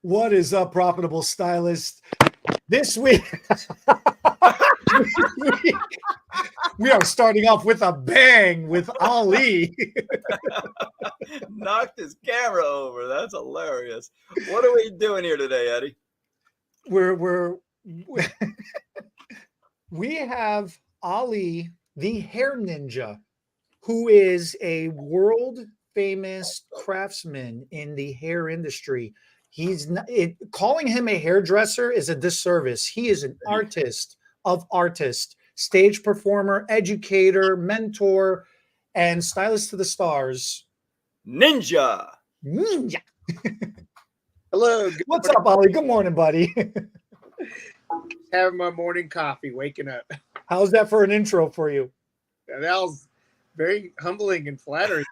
What is up, Profitable Stylist? This week, we are starting off with a bang with Ali. Knocked his camera over. That's hilarious. What are we doing here today, Eddie? We have Ali, the hair ninja, who is a world famous craftsman in the hair industry. He's not, calling him a hairdresser is a disservice. He is an artist of artists, stage performer, educator, mentor, and stylist to the stars. Ninja. Ninja. Hello. What's up, Ali? Good morning, buddy. Having my morning coffee, waking up. How's that for an intro for you? That was very humbling and flattering.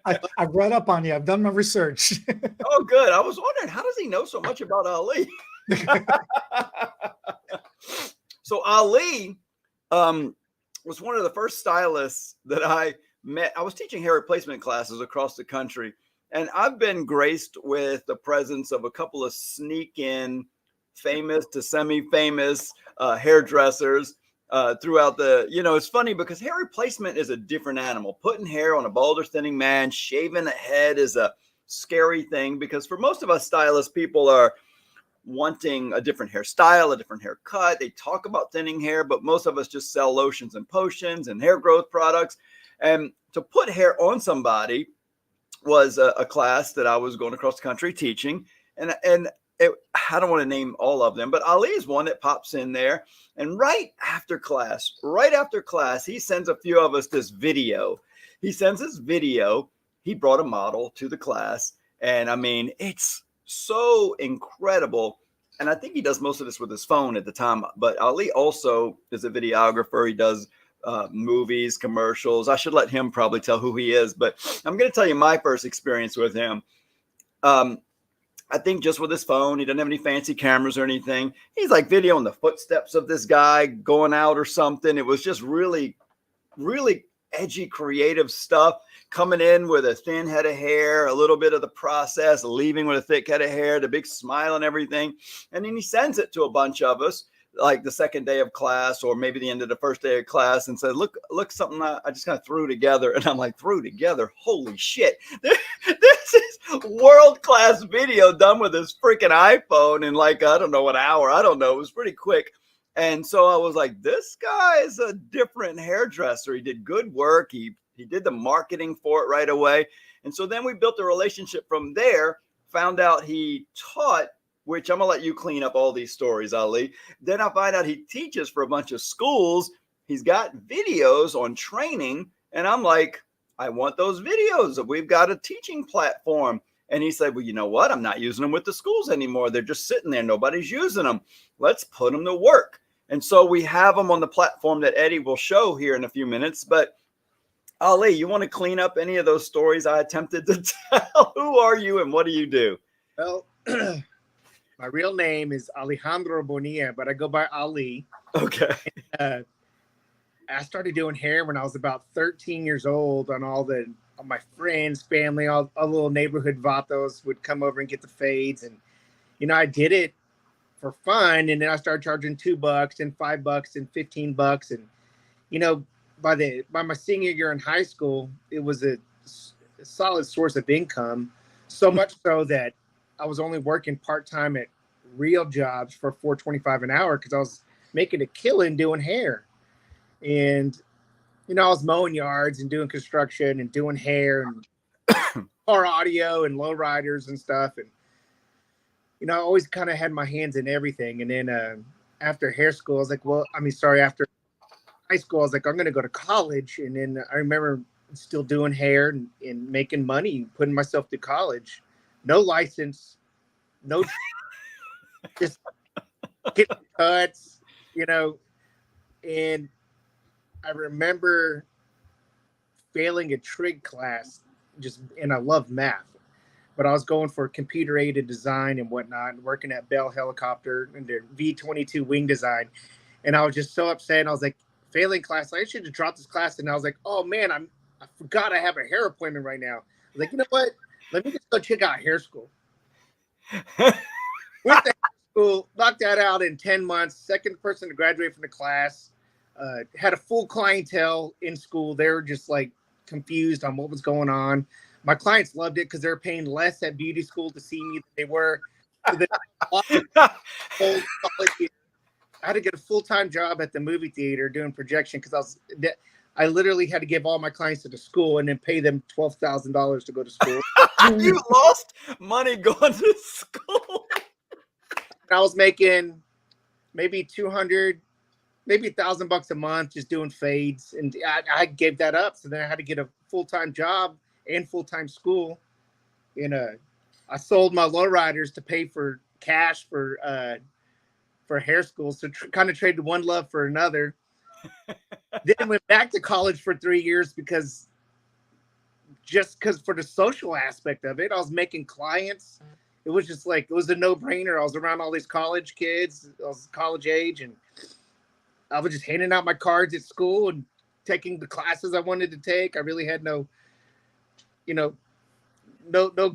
I've read up on you. I've done my research. Oh, good. I was wondering, how does he know so much about Ali? So Ali was one of the first stylists that I met. I was teaching hair replacement classes across the country, and I've been graced with the presence of a couple of sneak-in famous to semi-famous hairdressers throughout the, it's funny because hair replacement is a different animal. Putting hair on a bald or thinning man, shaving a head is a scary thing because for most of us stylists, people are wanting a different hairstyle, a different haircut. They talk about thinning hair, but most of us just sell lotions and potions and hair growth products. And to put hair on somebody was a class that I was going across the country teaching. And I don't want to name all of them, but Ali is one that pops in there. And right after class, he sends a few of us this video. He sends this video. He brought a model to the class. And I mean, it's so incredible. And I think he does most of this with his phone at the time. But Ali also is a videographer. He does movies, commercials. I should let him probably tell who he is. But I'm going to tell you my first experience with him. I think just with his phone, he doesn't have any fancy cameras or anything. He's like videoing the footsteps of this guy going out or something. It was just really, really edgy, creative stuff. Coming in with a thin head of hair, a little bit of the process, leaving with a thick head of hair, the big smile and everything. And then he sends it to a bunch of us, like the second day of class or maybe the end of the first day of class, and said, look, something I just kind of threw together. And I'm like, threw together? Holy shit. This is world-class video done with this freaking iPhone in like, I don't know, an hour. I don't know. It was pretty quick. And so I was like, this guy is a different hairdresser. He did good work. He did the marketing for it right away. And so then we built a relationship from there, found out he taught, which I'm going to let you clean up all these stories, Ali. Then I find out he teaches for a bunch of schools. He's got videos on training. And I'm like, I want those videos. We've got a teaching platform. And he said, well, you know what? I'm not using them with the schools anymore. They're just sitting there. Nobody's using them. Let's put them to work. And so we have them on the platform that Eddie will show here in a few minutes. But Ali, you want to clean up any of those stories I attempted to tell? Who are you and what do you do? Well, my real name is Alejandro Bonilla, but I go by Ali. Okay. I started doing hair when I was about 13 years old on all my friends, family, all little neighborhood vatos would come over and get the fades. And, I did it for fun. And then I started charging $2 and $5 and $15. And, by my senior year in high school, it was a solid source of income. So much so that I was only working part-time at real jobs for $4.25 an hour because I was making a killing doing hair. And, I was mowing yards and doing construction and doing hair and car audio and lowriders and stuff. And, I always kind of had my hands in everything. And then after hair school, I was like, after high school, I was like, I'm going to go to college. And then I remember still doing hair and making money, putting myself to college. No license, no, just getting cuts, and I remember failing a trig class and I love math, but I was going for computer aided design and whatnot and working at Bell Helicopter and their V-22 wing design. And I was just so upset. And I was like, failing class, I should have dropped this class. And I was like, oh man, I forgot I have a hair appointment right now. I was like, you know what? Let me just go check out hair school. Went to school, knocked that out in 10 months. Second person to graduate from the class. Had a full clientele in school. They were just like confused on what was going on. My clients loved it because they were paying less at beauty school to see me than they were. So I had to get a full-time job at the movie theater doing projection because I literally had to give all my clients to the school and then pay them $12,000 to go to school. You lost money going to school. I was making maybe 200, maybe $1,000 a month just doing fades, and I gave that up. So then I had to get a full-time job and full-time school. And I sold my lowriders to pay for cash for hair school. So kind of traded one love for another. Then went back to college for 3 years because for the social aspect of it, I was making clients. It was just like, it was a no-brainer. I was around all these college kids. I was college age, and I was just handing out my cards at school and taking the classes I wanted to take. I really had no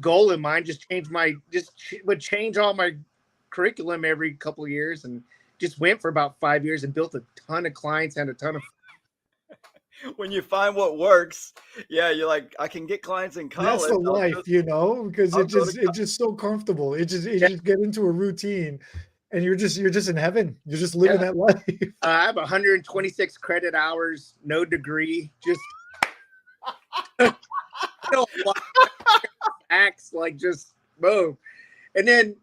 goal in mind. Just would change all my curriculum every couple of years, and just went for about 5 years and built a ton of clients and a ton of. When you find what works, yeah, you're like, I can get clients in college. That's the life, because it's just so comfortable. You just get into a routine, and you're just in heaven. You're just living that life. I have 126 credit hours, no degree, just acts like just boom. And then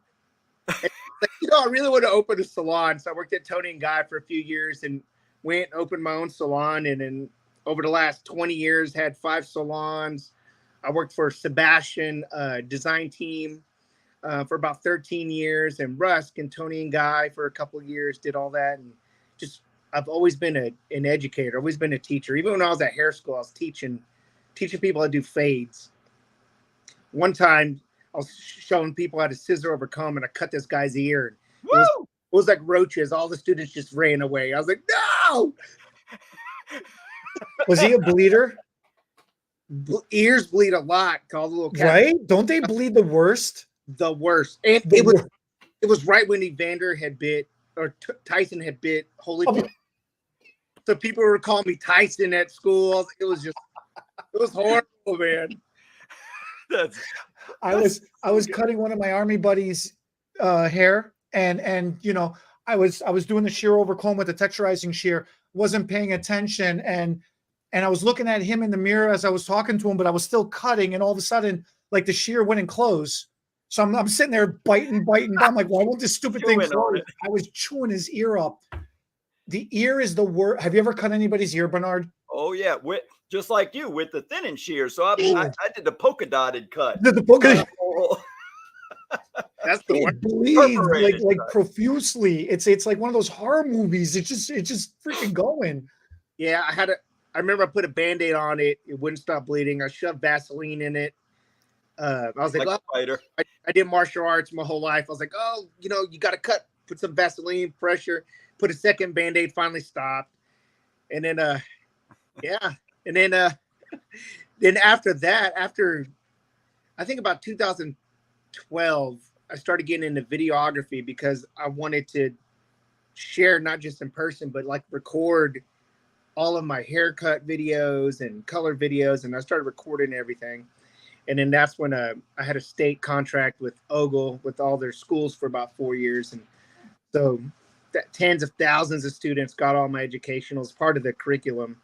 I really want to open a salon. So I worked at Tony and Guy for a few years and went and opened my own salon. And then over the last 20 years, had 5 salons. I worked for Sebastian design team for about 13 years, and Rusk and Tony and Guy for a couple of years, did all that. And just, I've always been an educator, always been a teacher. Even when I was at hair school, I was teaching people how to do fades. One time I was showing people how to scissor over comb, and I cut this guy's ear. It was like roaches. All the students just ran away. I was like, no! Was he a bleeder? Ears bleed a lot. Called a little cat. Right? Don't they bleed the worst? The worst. And it was right when Evander had bit, or Tyson had bit Holyfield. So people were calling me Tyson at school. It was horrible, man. I was cutting one of my army buddies' hair, and I was doing the shear over comb with the texturizing shear, wasn't paying attention, and I was looking at him in the mirror as I was talking to him, but I was still cutting, and all of a sudden, like, the shear wouldn't close. So I'm sitting there biting. I'm like, why won't this stupid thing close? I was chewing his ear up. The ear is the worst. Have you ever cut anybody's ear, Bernard? Oh yeah, just like you with the thinning shear. So I did the polka dotted cut. The polka. That's the one. It bleeds like profusely. It's like one of those horror movies. It's just freaking going. Yeah, I remember I put a Band-Aid on it. It wouldn't stop bleeding. I shoved Vaseline in it. I was like, I did martial arts my whole life. I was like, you got to cut. Put some Vaseline, pressure. Put a second Band-Aid. Finally stopped. And then, and then after that, after I think about 2012, I started getting into videography because I wanted to share not just in person, but like record all of my haircut videos and color videos, and I started recording everything. And then that's when I had a state contract with Ogle with all their schools for about 4 years, and so tens of thousands of students got all my education. It was part of the curriculum,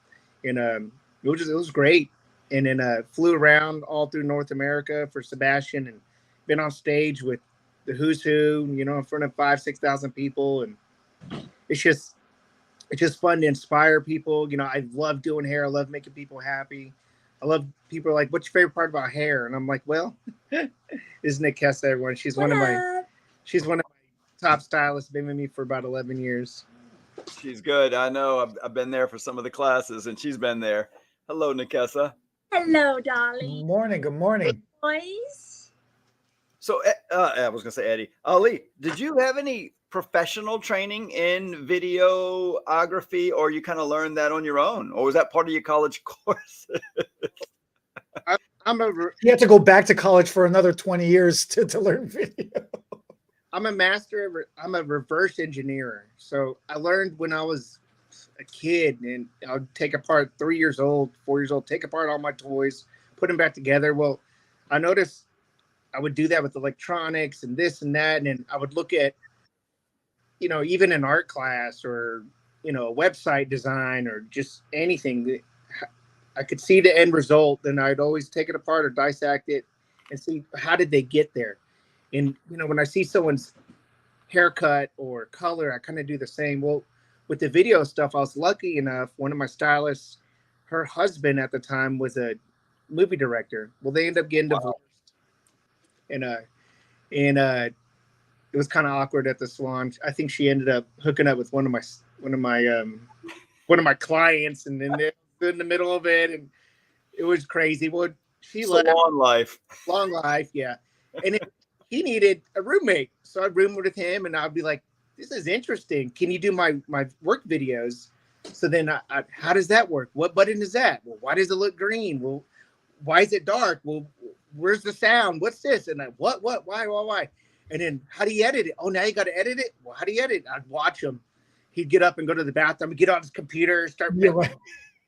and it was great. And then flew around all through North America for Sebastian, and been on stage with the who's who, in front of 5,000-6,000 people, and it's just fun to inspire people. I love doing hair. I love making people happy. I love people are like, what's your favorite part about hair? And I'm like, well, is Nikessa, everyone. She's one of my top stylists. Been with me for about 11 years. She's good. I know. I've been there for some of the classes, and she's been there. Hello, Nikessa. Hello, darling. Good morning. Good morning. Boys. So I was going to say, Eddie, Ali, did you have any professional training in videography, or you kind of learned that on your own, or was that part of your college course? You have to go back to college for another 20 years to learn video. I'm a I'm a reverse engineer. So I learned when I was a kid, and I'd take apart 3 years old, 4 years old, take apart all my toys, put them back together. Well, I noticed I would do that with electronics and this and that. And then I would look at, even an art class or, a website design or just anything. I could see the end result, and I'd always take it apart or dissect it and see how did they get there. And, when I see someone's haircut or color, I kind of do the same. Well, with the video stuff, I was lucky enough. One of my stylists, her husband at the time was a movie director. Well, they ended up getting divorced, and it was kind of awkward at the salon. I think she ended up hooking up with one of my clients, and then they're in the middle of it, and it was crazy. Well, she left. Long life, yeah. And he needed a roommate, so I roomed with him, and I'd be like, "This is interesting. Can you do my work videos?" So then, how does that work? What button is that? Well, why does it look green? Well, why is it dark? Well, where's the sound? What's this? And what? Why? And then, how do you edit it? Oh, now you got to edit it. Well, how do you edit it? I'd watch him. He'd get up and go to the bathroom, get on his computer, start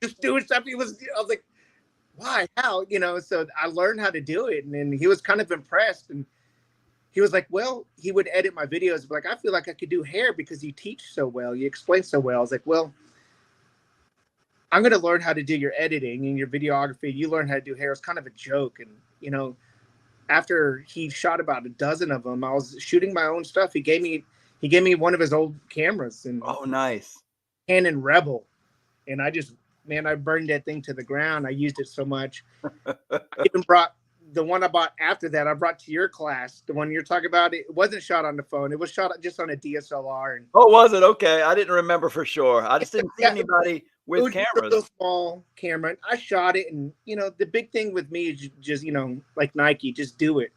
just doing stuff. I was like, why? How? So I learned how to do it, and then he was kind of impressed, and he was like, well, he would edit my videos, but I feel like I could do hair because you teach so well, you explain so well. I was like, well, I'm going to learn how to do your editing and your videography. You learn how to do hair. It's kind of a joke. And, after he shot about a dozen of them, I was shooting my own stuff. He gave me one of his old cameras, and oh, nice, Canon Rebel. And I burned that thing to the ground. I used it so much. I even brought the one I bought after that. I brought to your class, the one you're talking about. It wasn't shot on the phone. It was shot just on a DSLR. And oh, was it? Okay, I didn't remember for sure. I just didn't see anybody with cameras. A small camera. I shot it, and the big thing with me is just like Nike, just do it.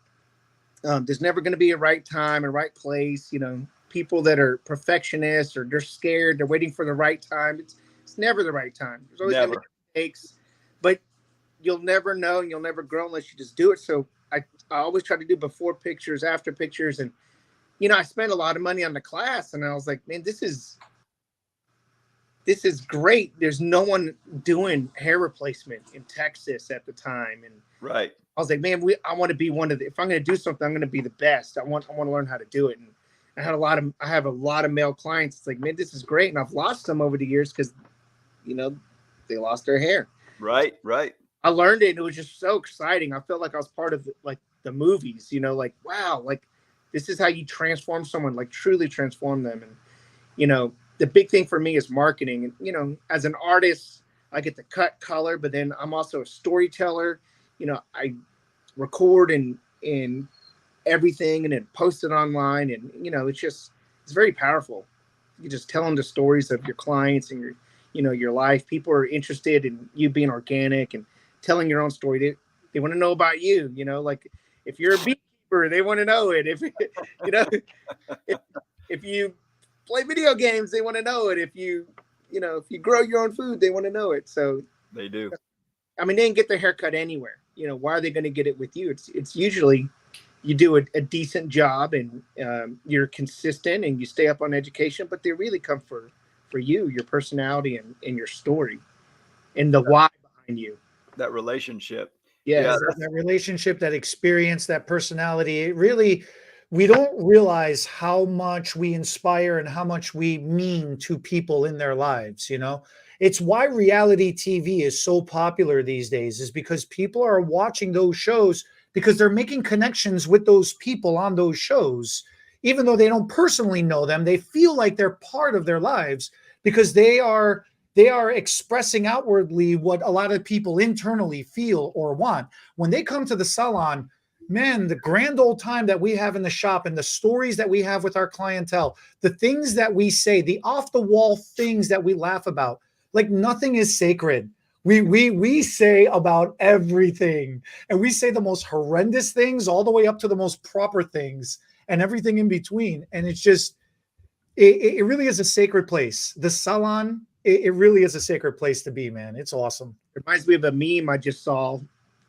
There's never going to be a right time and right place. People that are perfectionists, or they're scared, they're waiting for the right time. It's never the right time. There's always going to be mistakes, but you'll never know, and you'll never grow unless you just do it. So I always try to do before pictures, after pictures, and I spent a lot of money on the class, and I was like, man, this is great. There's no one doing hair replacement in Texas at the time. And right. I was like, man, I want to be one of the, if I'm going to do something, I'm going to be the best. I want to learn how to do it. And I have a lot of male clients. It's like, man, this is great. And I've lost some over the years because, they lost their hair. Right. I learned it, and it was just so exciting. I felt like I was part of the movies, like, wow, like this is how you transform someone, like truly transform them. And, the big thing for me is marketing. And, as an artist, I get to cut color, but then I'm also a storyteller. I record and everything, and then post it online. And, it's very powerful. You just tell them the stories of your clients and your life. People are interested in you being organic and telling your own story. They want to know about you, like if you're a beekeeper, they want to know it. If, if you play video games, they want to know it. If you grow your own food, they want to know it. So they do. I mean, they can get their haircut anywhere. Why are they going to get it with you? It's usually you do a decent job, and you're consistent, and you stay up on education, but they really come for you, your personality, and your story, and the why behind you. That relationship. Yeah, that relationship, that experience, that personality. It really, we don't realize how much we inspire and how much we mean to people in their lives. It's why reality TV is so popular these days, is because people are watching those shows because they're making connections with those people on those shows. Even though they don't personally know them, they feel like they're part of their lives because they are expressing outwardly what a lot of people internally feel or want. When they come to the salon, man, the grand old time that we have in the shop, and the stories that we have with our clientele, the things that we say, the off the wall things that we laugh about, like nothing is sacred. We say about everything, and we say the most horrendous things all the way up to the most proper things and everything in between. And it's just, it really is a sacred place. The salon, it really is a sacred place to be, man. It's awesome. It reminds me of a meme I just saw,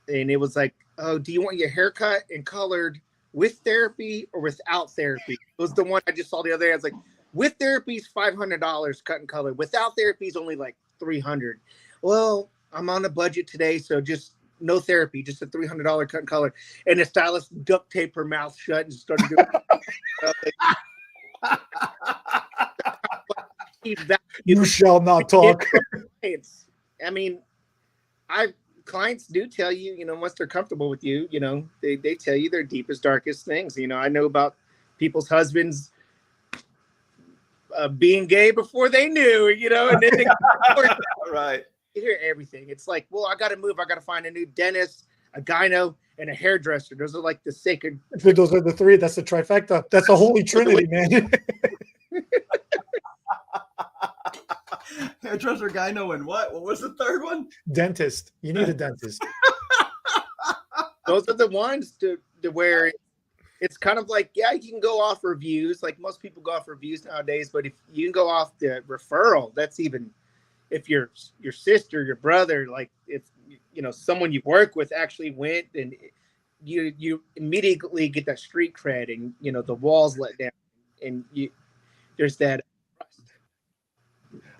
and it was like, oh, do you want your hair cut and colored with therapy or without therapy. It was the one I just saw the other day. I was like, with therapy is $500 cut and color. Without therapy is only like $300. Well, I'm on a budget today, so just no therapy, just a $300 cut and color. And the stylist duct taped her mouth shut and started doing. You shall not talk. I mean, clients do tell you, you know, once they're comfortable with you, you know, they tell you their deepest, darkest things. You know, I know about people's husbands being gay before they knew, you know, and then right. You hear everything. It's like, well, I got to move. I got to find a new dentist, a gyno, and a hairdresser. Those are like the sacred. Those are the three. That's the trifecta. That's a holy trinity, man. Hairdresser, gyno, and what? What was the third one? Dentist. You need a dentist. Those are the ones to where it's kind of like, yeah, you can go off reviews. Like most people go off reviews nowadays, but if you can go off the referral, that's even if your sister, your brother, like if you know someone you work with actually went, and you immediately get that street cred, and you know the walls let down, and there's that.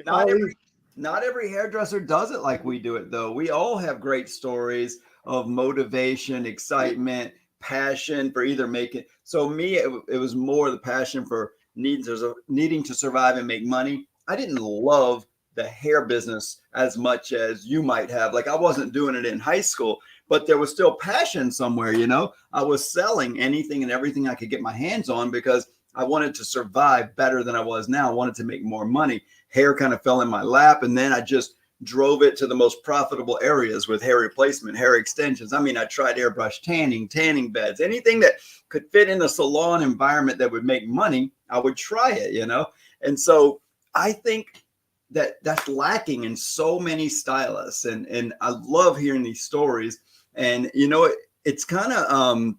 Not every hairdresser does it like we do it, though. We all have great stories of motivation, excitement, passion for either making. So me, it was more the passion for needing to survive and make money. I didn't love the hair business as much as you might have. Like I wasn't doing it in high school, but there was still passion somewhere, you know. I was selling anything and everything I could get my hands on because I wanted to survive better than I was now. I wanted to make more money. Hair kind of fell in my lap, and then I just drove it to the most profitable areas with hair replacement, hair extensions. I mean, I tried airbrush tanning beds, anything that could fit in a salon environment that would make money, I would try it, you know? And so I think that's lacking in so many stylists. And I love hearing these stories. And, you know, it's kind of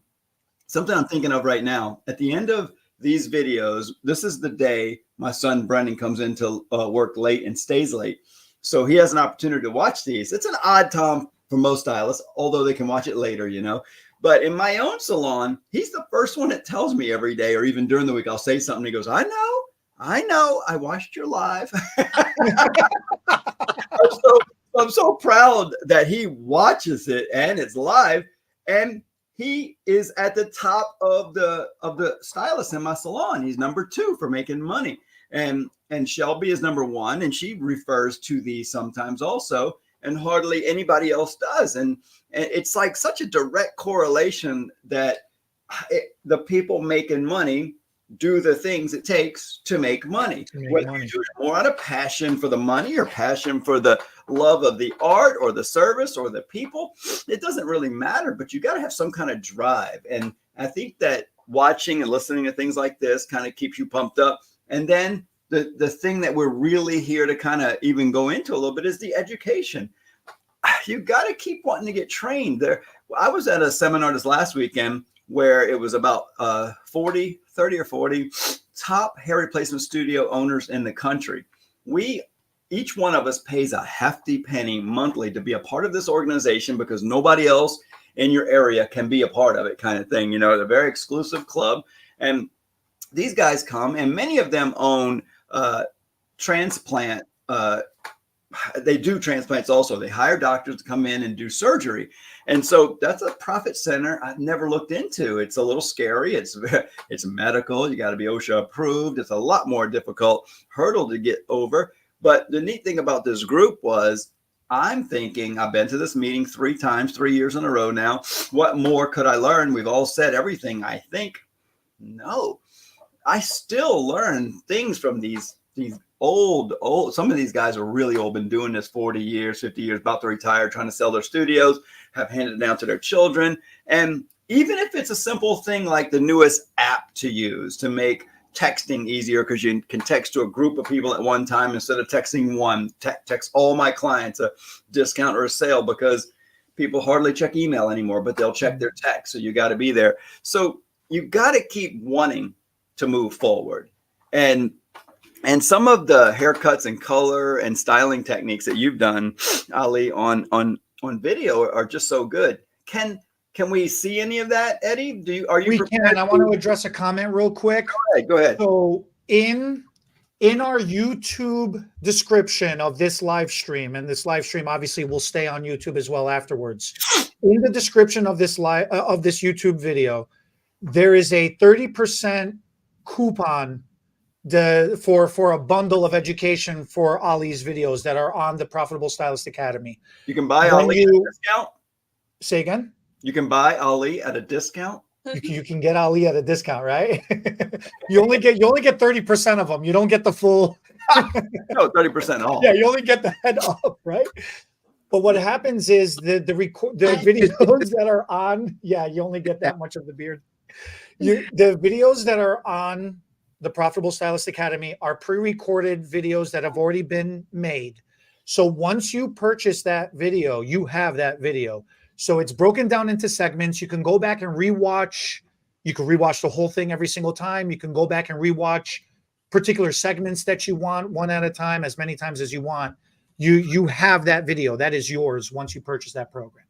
something I'm thinking of right now. At the end of these videos, this is the day my son Brendan comes into work late and stays late. So he has an opportunity to watch these. It's an odd time for most stylists, although they can watch it later, you know. But in my own salon, he's the first one that tells me every day, or even during the week, I'll say something. He goes, I know, I watched your live. I'm so proud that he watches it and it's live. And he is at the top of the stylists in my salon. He's number 2 for making money. And Shelby is number 1, and she refers to these sometimes also, and hardly anybody else does. And it's like such a direct correlation that the people making money do the things it takes to make money. Whether you do it more out of passion for the money or passion for the love of the art or the service or the people, it doesn't really matter, but you got to have some kind of drive. And I think that watching and listening to things like this kind of keeps you pumped up. And then the thing that we're really here to kind of even go into a little bit is the education. You got to keep wanting to get trained there. I was at a seminar this last weekend where it was about 30 or 40 top hair replacement studio owners in the country. Each one of us pays a hefty penny monthly to be a part of this organization because nobody else in your area can be a part of it, kind of thing. You know, it's a very exclusive club. And these guys come, and many of them own transplant. They do transplants also. They hire doctors to come in and do surgery. And so that's a profit center I've never looked into. It's a little scary. It's medical. You got to be OSHA approved. It's a lot more difficult hurdle to get over. But the neat thing about this group was I'm thinking, I've been to this meeting 3 times, 3 years in a row now. What more could I learn? We've all said everything, I think. No, I still learn things from these old, some of these guys are really old, been doing this 40 years, 50 years, about to retire, trying to sell their studios, have handed it down to their children. And even if it's a simple thing like the newest app to use to make texting easier, because you can text to a group of people at one time instead of texting one, text all my clients a discount or a sale, because people hardly check email anymore, but they'll check their text. So you got to be there. So you got to keep wanting to move forward. And some of the haircuts and color and styling techniques that you've done, Ali, on video are just so good. Can Can we see any of that, Eddie? Are you We prepared? can. I want to address a comment real quick. Go ahead. So in our YouTube description of this live stream, and this live stream obviously will stay on YouTube as well afterwards. In the description of this YouTube video, there is a 30% coupon for a bundle of education for Ali's videos that are on the Profitable Stylist Academy. You can buy Ali at a discount. Say again? You can buy Ali at a discount. You can get Ali at a discount, right? you only get 30% of them. You don't get the full. No, 30% off. Yeah, you only get the head up, right? But what happens is the videos that are on. Yeah, you only get that much of the beard. The videos that are on the Profitable Stylist Academy are pre-recorded videos that have already been made. So once you purchase that video, you have that video. So it's broken down into segments. You can go back and rewatch. You can rewatch the whole thing every single time. You can go back and rewatch particular segments that you want one at a time, as many times as you want. You have that video. That is yours once you purchase that program.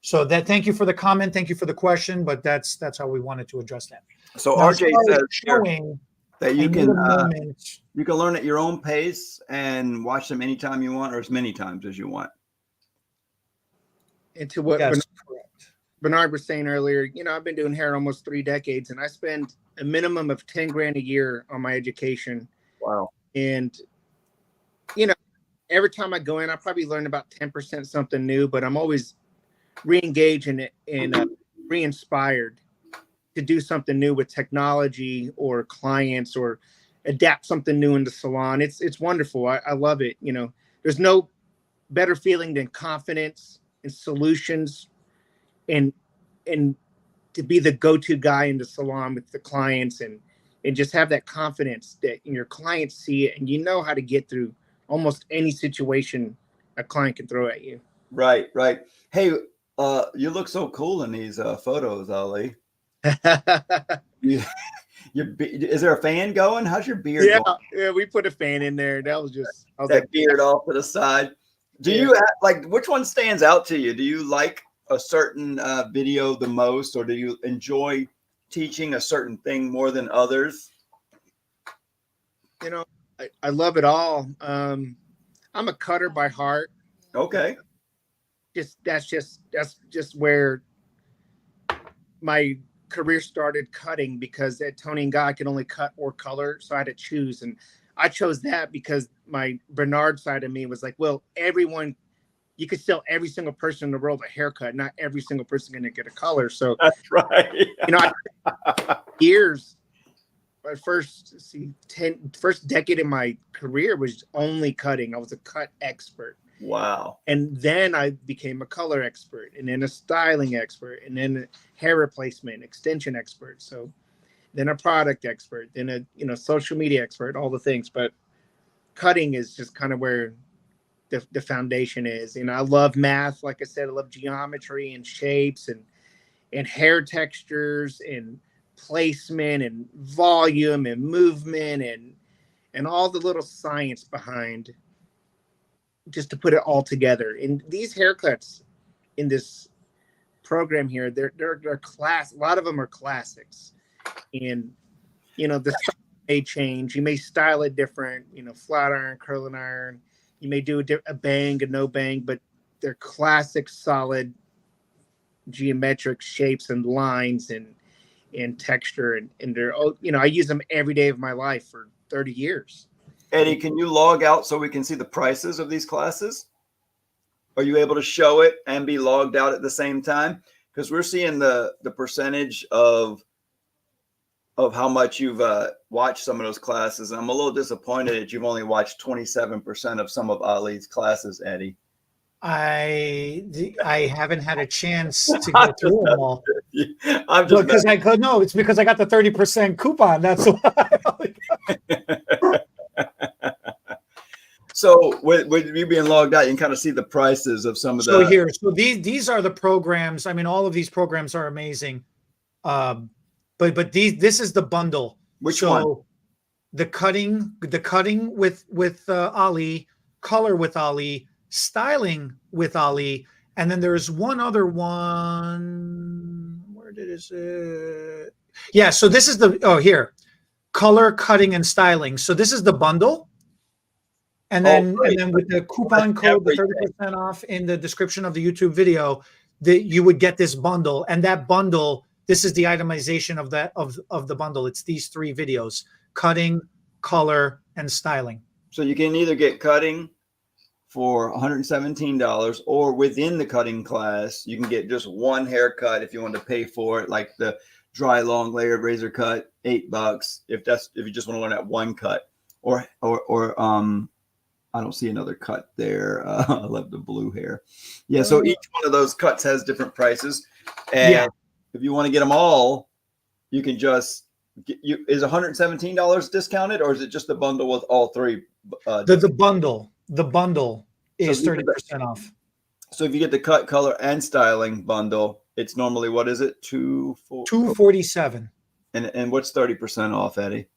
So thank you for the comment. Thank you for the question, but that's how we wanted to address that. So now, RJ says showing that you can learn at your own pace and watch them anytime you want or as many times as you want. And to what Bernard was saying earlier, I've been doing hair almost 3 decades, and I spend a minimum of 10 grand a year on my education. Wow. And, every time I go in, I probably learn about 10% something new, but I'm always re-engaged in it and re-inspired to do something new with technology or clients or adapt something new in the salon. It's wonderful. I love it. There's no better feeling than confidence and solutions and to be the go-to guy in the salon with the clients and just have that confidence that your clients see it and how to get through almost any situation a client can throw at you. Right. Hey, you look so cool in these photos, Ali. Is there a fan going? How's your beard going? Yeah, we put a fan in there. That was just beard off to the side. Do you have, which one stands out to you? Do you like a certain video the most, or do you enjoy teaching a certain thing more than others? I love it all. I'm a cutter by heart. Okay. That's just where my career started, cutting, because at Tony & Guy I could only cut or color, so I had to choose, and I chose that because my Bernard side of me was like, well, you could sell every single person in the world a haircut, not every single person going to get a color. So that's right. Years, my first decade in my career was only cutting. I was a cut expert. Wow. And then I became a color expert, and then a styling expert, and then a hair replacement extension expert. So then a product expert, then a social media expert, all the things. But cutting is just kind of where the foundation is. I love math. Like I said, I love geometry and shapes and hair textures and placement and volume and movement and all the little science behind just to put it all together. And these haircuts in this program here, they're class. A lot of them are classics. And, the style may change. You may style it different, flat iron, curling iron. You may do a bang, a no bang, but they're classic, solid, geometric shapes and lines and texture. And they're, I use them every day of my life for 30 years. Eddie, can you log out so we can see the prices of these classes? Are you able to show it and be logged out at the same time? Because we're seeing the percentage of how much you've watched some of those classes. And I'm a little disappointed that you've only watched 27% of some of Ali's classes, Eddie. I haven't had a chance to go through them all. I'm just it's because I got the 30% coupon. That's why. So with you being logged out, you can kind of see the prices of some of the. So these are the programs. I mean, all of these programs are amazing. But this is the bundle. Which one? The cutting with Ali, color with Ali, styling with Ali, And then there's one other one. Where did it? Yeah. So this is here, color, cutting, and styling. So this is the bundle. And then, with the coupon code, the 30% off in the description of the YouTube video, that you would get this bundle. And that bundle, this is the itemization of the bundle. It's these 3 videos: cutting, color, and styling. So you can either get cutting for $117, or within the cutting class, you can get just one haircut if you want to pay for it, like the dry, long, layered razor cut, $8. If you just want to learn that one cut, or I don't see another cut there. I love the blue hair. Yeah, so each one of those cuts has different prices. And if you want to get them all, you can just is $117 discounted, or is it just the bundle with all 3? The bundle is 30% off. So if you get the cut, color, and styling bundle, it's normally, what is it? $247. And what's 30% off, Eddie?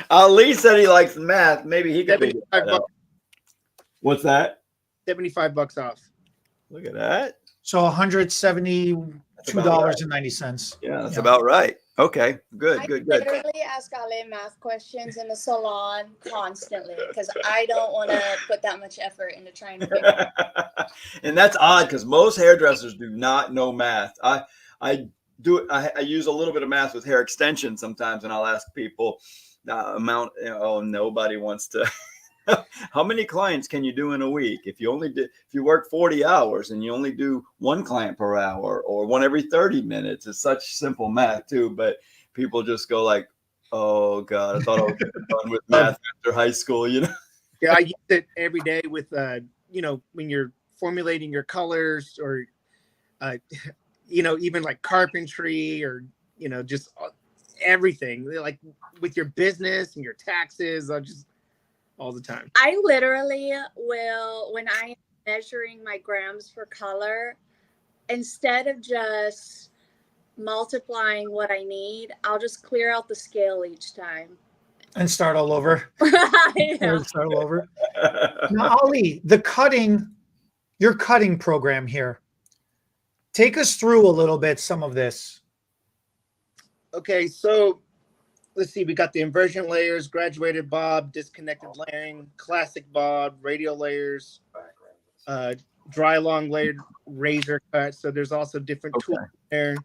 Ali said he likes math. Maybe he could be. What's that? $75 off. Look at that. So $172.90. Yeah, that's about right. Okay, good. I literally ask Ale math questions in the salon constantly because I don't want to put that much effort into trying to figure it. And that's odd because most hairdressers do not know math. I use a little bit of math with hair extension sometimes, and I'll ask people the amount. Nobody wants to. How many clients can you do in a week? If you work 40 hours and you only do 1 client per hour, or one every 30 minutes, it's such simple math too. But people just go like, "Oh God, I thought I was done with math after high school." Yeah, I use it every day with when you're formulating your colors, or even like carpentry, or just everything, like with your business and your taxes. All the time. I literally will, when I'm measuring my grams for color, instead of just multiplying what I need, I'll just clear out the scale each time. And start all over. Yeah. Start all over. Now, Ali, your cutting program here. Take us through a little bit some of this. Okay, so let's see. We got the inversion layers, graduated bob, disconnected layering, classic bob, radial layers, dry long layered razor cut. So there's also different tools there.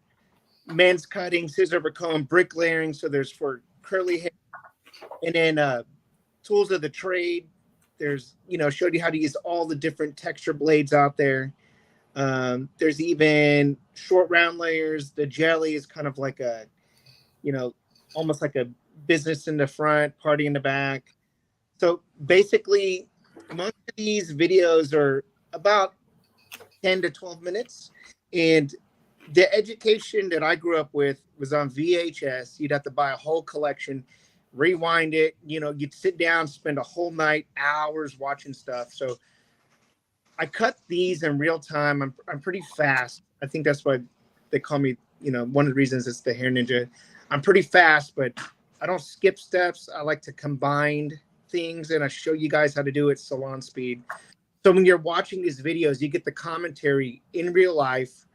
Men's cutting, scissor over comb, brick layering. So there's for curly hair. And then tools of the trade. There's, showed you how to use all the different texture blades out there. There's even short round layers. The jelly is kind of like a, almost like a business in the front, party in the back. So basically, most of these videos are about 10 to 12 minutes. And the education that I grew up with was on VHS. You'd have to buy a whole collection, rewind it. You'd sit down, spend a whole night, hours watching stuff. So I cut these in real time. I'm pretty fast. I think that's why they call me, one of the reasons it's the hair ninja. I'm pretty fast, but I don't skip steps. I like to combine things, and I show you guys how to do it salon speed. So when you're watching these videos, you get the commentary in real life.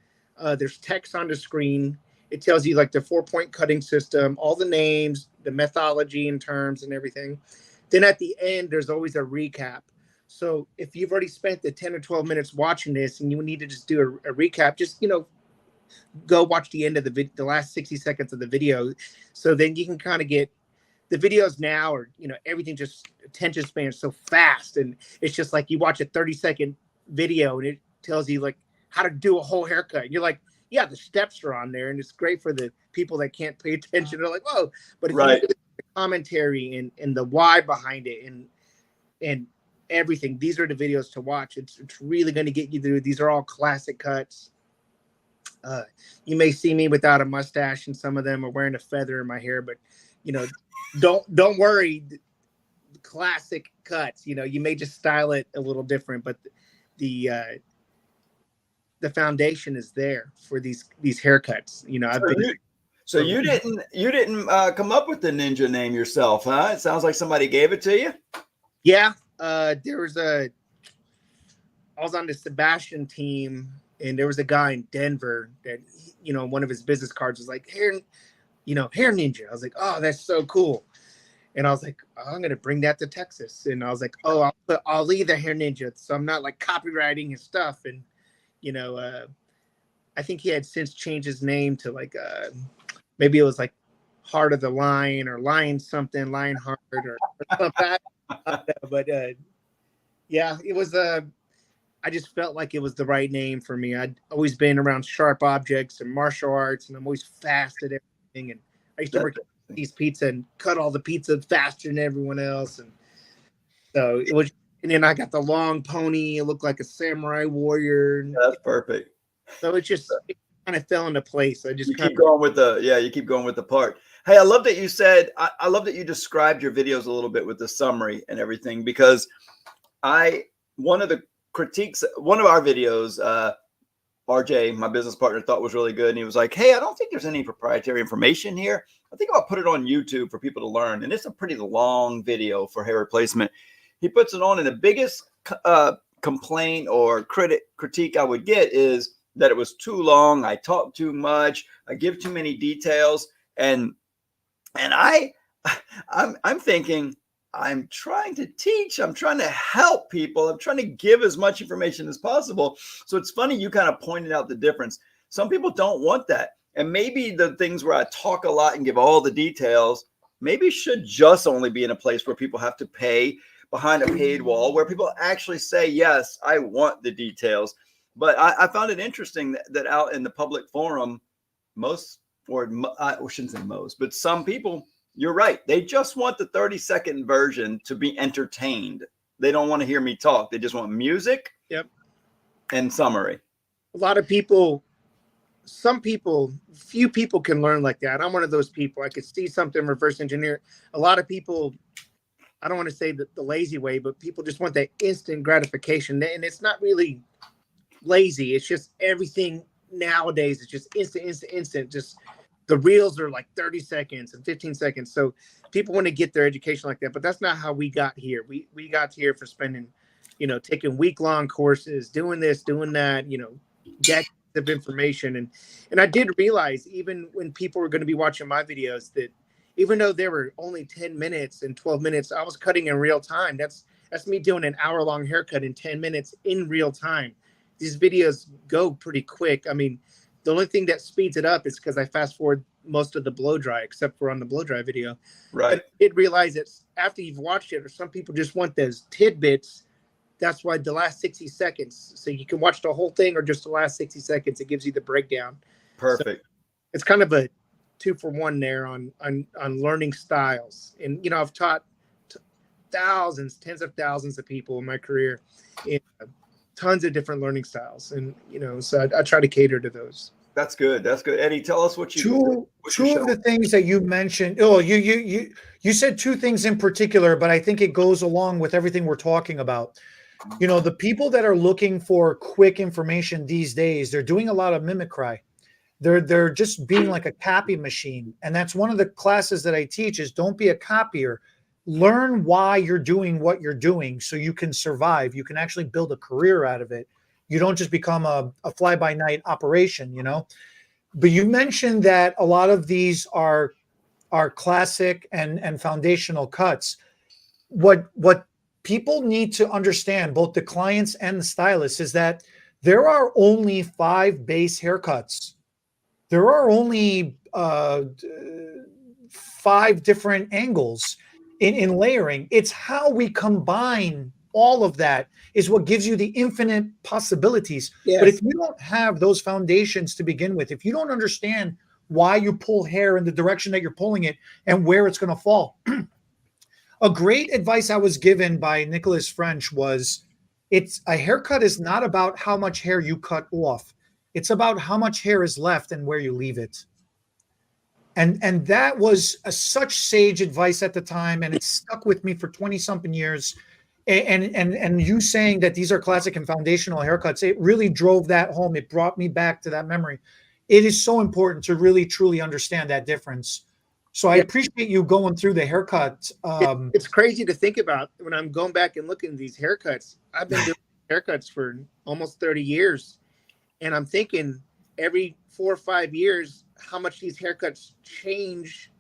There's text on the screen. It tells you like the 4-point cutting system, all the names, the methodology and terms and everything. Then at the end, there's always a recap. So if you've already spent the 10 or 12 minutes watching this and you need to just do a recap, just, go watch the end of the last 60 seconds of the video. So then you can kind of get the videos now, or, everything just attention span is so fast. And it's just like you watch a 30-second video and it tells you like how to do a whole haircut. And you're like, yeah, the steps are on there. And it's great for the people that can't pay attention. They're like, whoa, but if you look at the commentary and the why behind it and everything, these are the videos to watch. It's really going to get you through. These are all classic cuts. You may see me without a mustache, and some of them are wearing a feather in my hair, but don't worry. The classic cuts, you may just style it a little different, but the foundation is there for these haircuts. So you didn't come up with the ninja name yourself, huh? It sounds like somebody gave it to you. Yeah, There was I was on the Sebastian team, and there was a guy in Denver that, one of his business cards was like, hair ninja. I was like, oh, that's so cool. And I was like, oh, I'm going to bring that to Texas. And I was like, oh, I'll put Ali the hair ninja. So I'm not like copywriting his stuff. And, I think he had since changed his name to like, maybe it was like Heart of the Lion or Lion something, Lionheart or something. But yeah, it was I just felt like it was the right name for me. I'd always been around sharp objects and martial arts, and I'm always fast at everything. And I used to work at East Pizza and cut all the pizza faster than everyone else. And so it was, and then I got the long pony. It looked like a samurai warrior. That's perfect. So it kind of fell into place. You keep going with the part. Hey, I love that you said, I love that you described your videos a little bit with the summary and everything, because one of our videos, RJ, my business partner, thought was really good. And he was like, hey, I don't think there's any proprietary information here. I think I'll put it on YouTube for people to learn. And it's a pretty long video for hair replacement. He puts it on, and the biggest complaint or critique I would get is that it was too long. I talk too much. I give too many details. And I'm thinking, I'm trying to teach. I'm trying to help people. I'm trying to give as much information as possible. So it's funny you kind of pointed out the difference. Some people don't want that. And maybe the things where I talk a lot and give all the details, maybe should just only be in a place where people have to pay behind a paid wall, where people actually say, yes, I want the details. But I found it interesting that out in the public forum, I shouldn't say most, but some people, you're right. They just want the 30-second version to be entertained. They don't want to hear me talk. They just want music. Yep. And summary. A lot of people, few people can learn like that. I'm one of those people. I could see something, reverse engineer. A lot of people, I don't want to say the lazy way, but people just want that instant gratification. And it's not really lazy. It's just everything nowadays. It's just instant. Just the reels are like 30 seconds and 15 seconds. So people want to get their education like that, but that's not how we got here. We got here for spending, taking week-long courses, doing this, doing that, decades of information. And I did realize, even when people were going to be watching my videos, that even though they were only 10 minutes and 12 minutes, I was cutting in real time. That's me doing an hour-long haircut in 10 minutes in real time. These videos go pretty quick. I mean, the only thing that speeds it up is because I fast forward most of the blow dry, except for on the blow dry video. Right. I did realize that after you've watched it, or some people just want those tidbits. That's why the last 60 seconds. So you can watch the whole thing or just the last 60 seconds. It gives you the breakdown. Perfect. So it's kind of a 2-for-1 there on learning styles. And, I've taught thousands, tens of thousands of people in my career. And tons of different learning styles, and so I try to cater to those. That's good. Eddie, tell us what you two of the things that you mentioned. Oh, you said two things in particular, but I think it goes along with everything we're talking about. The people that are looking for quick information these days, they're doing a lot of mimicry. They're just being like a copy machine, and that's one of the classes that I teach is don't be a copier. Learn why you're doing what you're doing so you can survive. You can actually build a career out of it. You don't just become a fly-by-night operation, But you mentioned that a lot of these are classic and foundational cuts. What people need to understand, both the clients and the stylists, is that there are only 5 base haircuts. There are only 5 different angles in layering. It's how we combine all of that is what gives you the infinite possibilities. Yes. But if you don't have those foundations to begin with, if you don't understand why you pull hair in the direction that you're pulling it and where it's going to fall. A great advice I was given by Nicholas French was, a haircut is not about how much hair you cut off. It's about how much hair is left and where you leave it. And that was such sage advice at the time, and it stuck with me for 20-something years. And you saying that these are classic and foundational haircuts, it really drove that home. It brought me back to that memory. It is so important to really, truly understand that difference. So I Yeah. appreciate you going through the haircut. It's crazy to think about. It's crazy to think about when I'm going back and looking at these haircuts. I've been doing haircuts for almost 30 years. And I'm thinking every 4 or 5 years, how much these haircuts change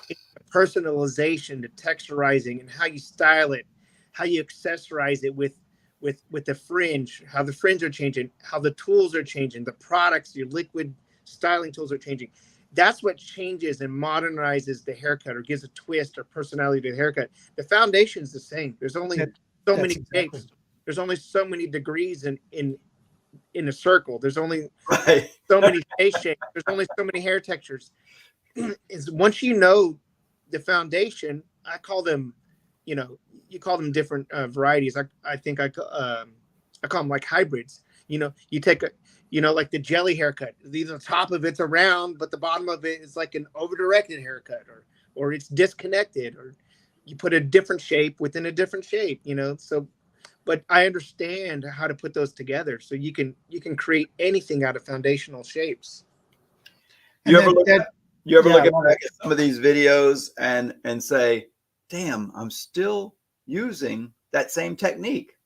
in personalization, to texturizing, and how you style it, how you accessorize it with the fringe, how the fringe are changing, how the tools are changing, the products, your liquid styling tools are changing. That's what changes and modernizes the haircut, or gives a twist or personality to the haircut. The foundation's the same. There's only so That's many exactly. shapes. There's only so many degrees in a circle. There's only Right. so many face shapes. There's only so many hair textures. Is once you know the foundation, I call them, you call them different varieties. I think I call them like hybrids. You take like the jelly haircut. The top of it's a round, but the bottom of it is like an over-directed haircut, or it's disconnected, or you put a different shape within a different shape. So, but I understand how to put those together, so you can create anything out of foundational shapes. You ever look yeah, back at some of these videos and say, damn, I'm still using that same technique?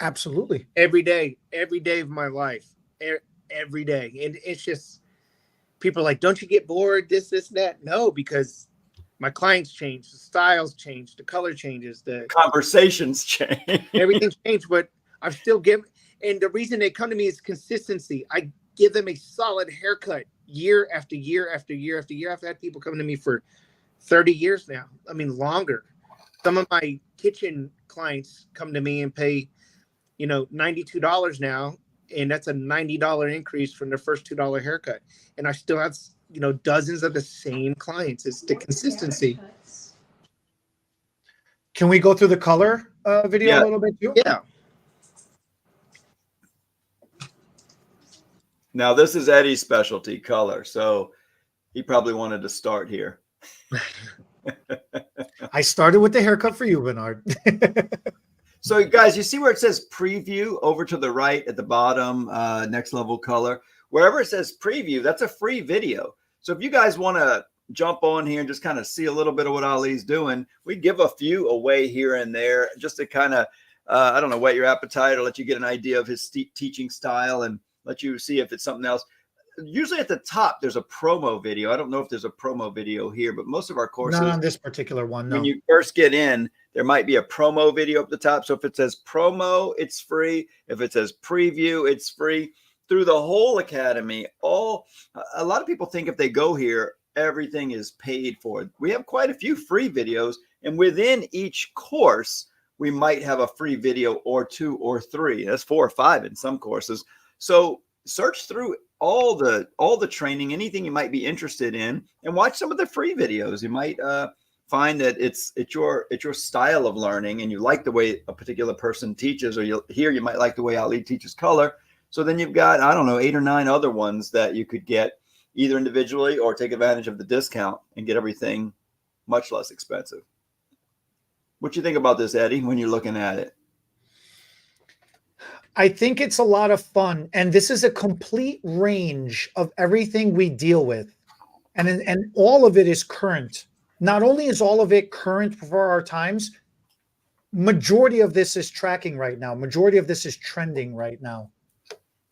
Absolutely. Every day of my life, every day. And it's just, people are like, don't you get bored, this, that? No, because my clients change, the styles change, the color changes, the conversations change, everything changed, but I'm still giving. And the reason they come to me is consistency. I give them a solid haircut year after year after year after year. I've had people come to me for 30 years now. I mean, longer. Some of my kitchen clients come to me and pay, $92 now. And that's a $90 increase from their first $2 haircut. And I still have, dozens of the same clients. It's the consistency. Can we go through the color video a little bit too? Yeah. Now, this is Eddie's specialty, color. So he probably wanted to start here. I started with the haircut for you, Bernard. So guys, you see where it says preview over to the right at the bottom, next level color, wherever it says preview, that's a free video. So if you guys want to jump on here and just kind of see a little bit of what Ali's doing, we give a few away here and there just to kind of, I don't know, whet your appetite or let you get an idea of his teaching style and let you see if it's something else. Usually at the top, there's a promo video. I don't know if there's a promo video here, but most of our courses, not on this particular one. No. When you first get in, there might be a promo video up the top. So if it says promo, it's free. If it says preview, it's free. Through the whole academy, a lot of people think if they go here, everything is paid for. We have quite a few free videos, and within each course, we might have a free video or 2 or 3. That's 4 or 5 in some courses. So search through all the training, anything you might be interested in, and watch some of the free videos. You might find that it's your style of learning, and you like the way a particular person teaches, or you might like the way Ali teaches color. So then you've got, I don't know, 8 or 9 other ones that you could get either individually or take advantage of the discount and get everything much less expensive. What do you think about this, Eddie, when you're looking at it? I think it's a lot of fun, and this is a complete range of everything we deal with, and all of it is current. Not only is all of it current for our times, majority of this is tracking right now. Majority of this is trending right now.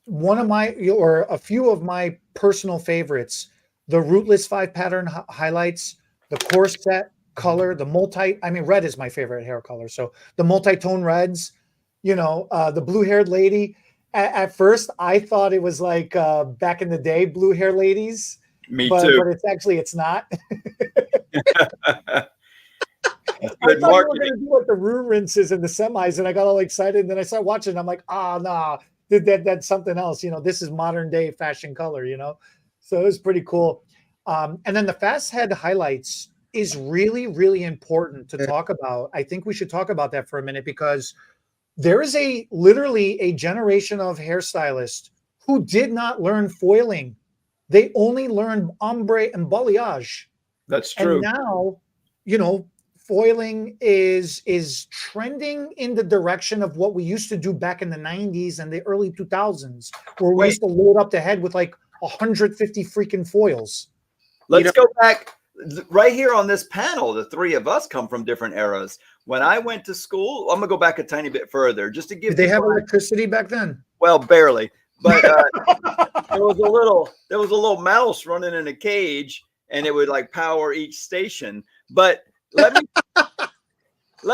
One of my, or a few of my personal favorites, the rootless 5 pattern highlights, the corset color, red is my favorite hair color. So the multi-tone reds, the blue-haired lady. At first, I thought it was like back in the day, blue-haired ladies. Me too. But it's not. I thought you were going to do like the roux rinses and the semis, and I got all excited. And then I started watching, and I'm like, nah, that's something else. This is modern day fashion color, So it was pretty cool. And then the fast head highlights is really, really important to talk about. I think we should talk about that for a minute, because there is literally a generation of hairstylists who did not learn foiling. They only learned ombre and balayage. That's true. And now, foiling is trending in the direction of what we used to do back in the 90s and the early 2000s, where we used to load up the head with like 150 freaking foils. Let's go back. right here on this panel, the three of us come from different eras. When I went to school, I'm gonna go back a tiny bit further just to give. Did they have electricity back then? Well, barely, but there was a little mouse running in a cage, and it would like power each station. But let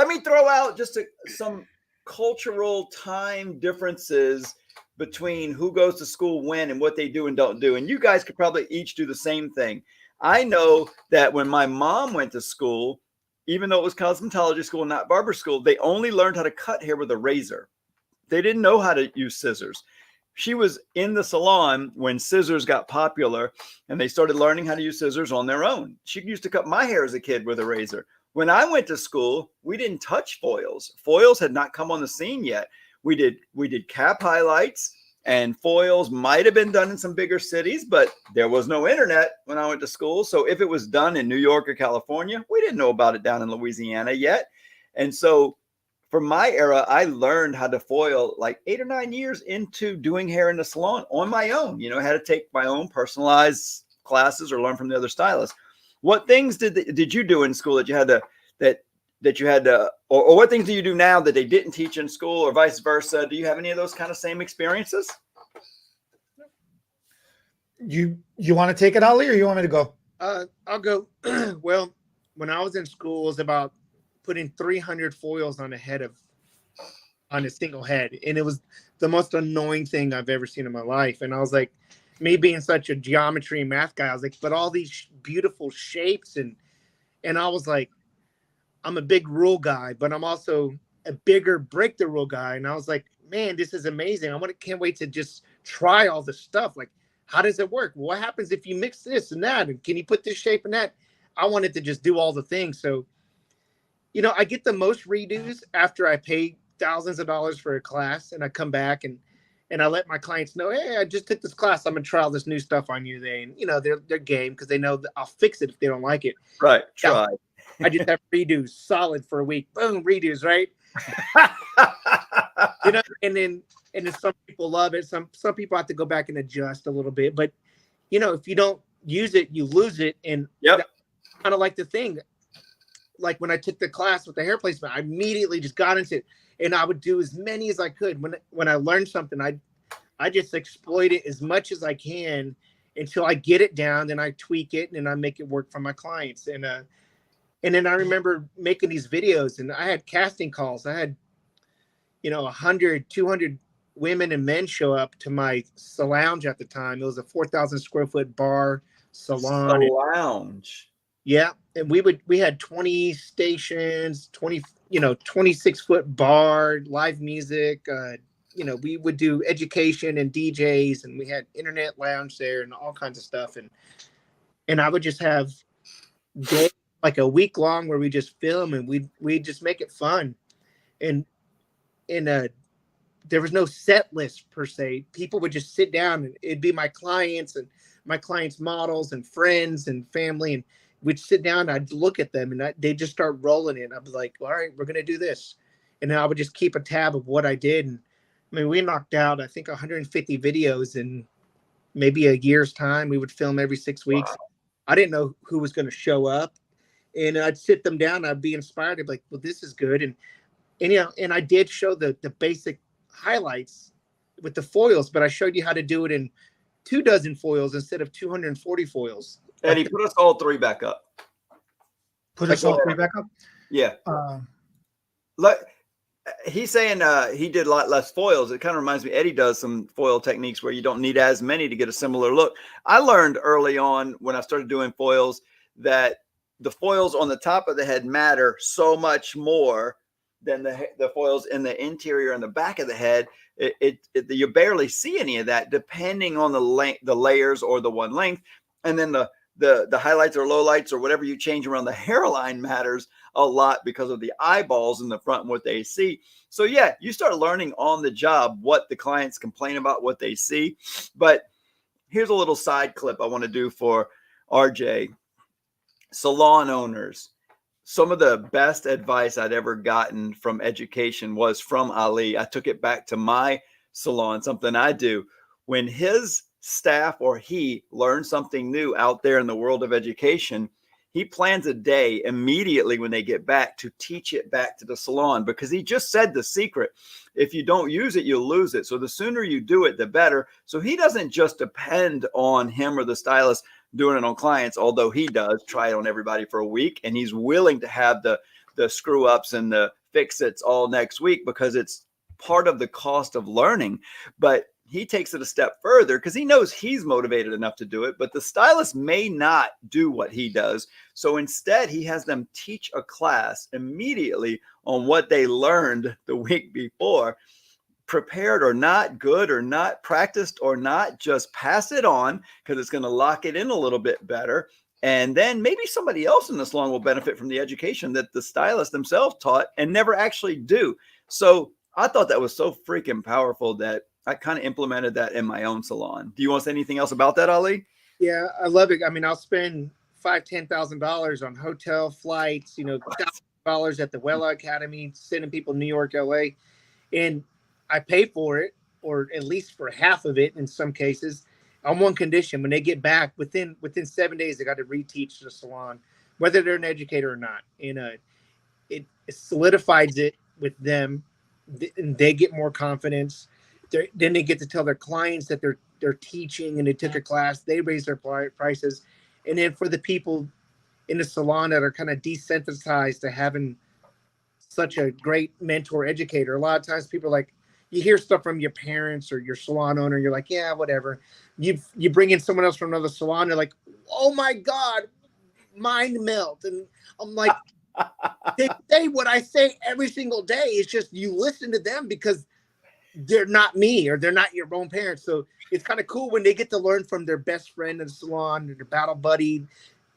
me throw out just some cultural time differences between who goes to school when and what they do and don't do. And you guys could probably each do the same thing. I know that when my mom went to school, even though it was cosmetology school, not barber school, they only learned how to cut hair with a razor. They didn't know how to use scissors. She was in the salon when scissors got popular, and they started learning how to use scissors on their own. She used to cut my hair as a kid with a razor. When I went to school, we didn't touch foils. Foils had not come on the scene yet. We did cap highlights, and foils might have been done in some bigger cities, but there was no internet when I went to school. So if it was done in New York or California, we didn't know about it down in Louisiana yet. And so for my era, I learned how to foil like 8 or 9 years into doing hair in the salon on my own. You know, I had to take my own personalized classes or learn from the other stylists. What things did you do in school that you had to, that you had to, or what things do you do now that they didn't teach in school, or vice versa? Do you have any of those kind of same experiences? You want to take it, Ali, or you want me to go? I'll go. Well, when I was in school, it was about putting 300 foils on a single head. And it was the most annoying thing I've ever seen in my life. And I was like, me being such a geometry and math guy, I was like, but all these beautiful shapes. And I was like, I'm a big rule guy, but I'm also a bigger break the rule guy. And I was like, man, this is amazing. Can't wait to just try all this stuff. Like, how does it work? What happens if you mix this and that? And can you put this shape and that? I wanted to just do all the things. So, you know, I get the most redos after I pay thousands of dollars for a class, and I come back and I let my clients know, hey, I just took this class. I'm gonna try all this new stuff on you. And you know, they're game because they know that I'll fix it if they don't like it. Right. Try. I just have redos solid for a week. Boom, redos, right? You know, and then some people love it. Some people have to go back and adjust a little bit. But you know, if you don't use it, you lose it. And yep, kind of like the thing. Like when I took the class with the hair placement, I immediately just got into it, and I would do as many as I could. When I learned something, I just exploit it as much as I can until I get it down. Then I tweak it and I make it work for my clients. And then I remember making these videos, and I had casting calls. I had, you know, 100, 200 women and men show up to my lounge at the time. It was a 4,000 square foot bar salon. Lounge. Yeah. And we had 20 stations, 26-foot bar, live music. You know, we would do education and DJs, and we had internet lounge there and all kinds of stuff. And I would just have days, like a week long, where we just film and we just make it fun. And there was no set list per se. People would just sit down, and it'd be my clients and my clients' models and friends and family, and we'd sit down, I'd look at them, and they'd just start rolling in. I'd be like, all right, we're going to do this. And then I would just keep a tab of what I did. And I mean, we knocked out, I think, 150 videos in maybe a year's time. We would film every 6 weeks. Wow. I didn't know who was going to show up. And I'd sit them down. I'd be inspired. I'd be like, well, this is good. And you know, and I did show the basic highlights with the foils, but I showed you how to do it in 24 foils instead of 240 foils. Eddie, put us all three back up. Put us all three back up? Yeah. He's saying he did a lot less foils. It kind of reminds me, Eddie does some foil techniques where you don't need as many to get a similar look. I learned early on when I started doing foils that the foils on the top of the head matter so much more than the foils in the interior and the back of the head. You barely see any of that depending on the length, the layers, or the one length. And then the highlights or lowlights or whatever you change around the hairline matters a lot because of the eyeballs in the front and what they see. So yeah, you start learning on the job what the clients complain about, what they see. But here's a little side clip I want to do for RJ. Salon owners. Some of the best advice I'd ever gotten from education was from Ali. I took it back to my salon, something I do. When his staff or he learned something new out there in the world of education, he plans a day immediately when they get back to teach it back to the salon, because he just said the secret. If you don't use it, you'll lose it. So the sooner you do it, the better. So he doesn't just depend on him or the stylist doing it on clients, although he does try it on everybody for a week, and he's willing to have the screw ups and the fix it's all next week, because it's part of the cost of learning. But he takes it a step further because he knows he's motivated enough to do it, but the stylist may not do what he does. So instead, he has them teach a class immediately on what they learned the week before. Prepared or not, good or not, practiced or not, just pass it on, because it's going to lock it in a little bit better. And then maybe somebody else in the salon will benefit from the education that the stylists themselves taught and never actually do. So I thought that was so freaking powerful that I kind of implemented that in my own salon. Do you want to say anything else about that, Ali? Yeah, I love it. I mean, I'll spend $5,000-$10,000 on hotel flights, $1,000 at the Wella Academy, sending people New York, LA, and I pay for it, or at least for half of it in some cases, on one condition: when they get back within 7 days, they got to reteach the salon, whether they're an educator or not. It solidifies it with them, and they get more confidence. Then they get to tell their clients that they're teaching and they took a class. They raise their prices, and then for the people in the salon that are kind of desensitized to having such a great mentor educator, a lot of times people are like, you hear stuff from your parents or your salon owner, you're like, yeah, whatever. You bring in someone else from another salon, they're like, oh my God, mind melt. And I'm like, they say what I say every single day. It's just you listen to them because they're not me, or they're not your own parents. So it's kind of cool when they get to learn from their best friend in the salon, their battle buddy,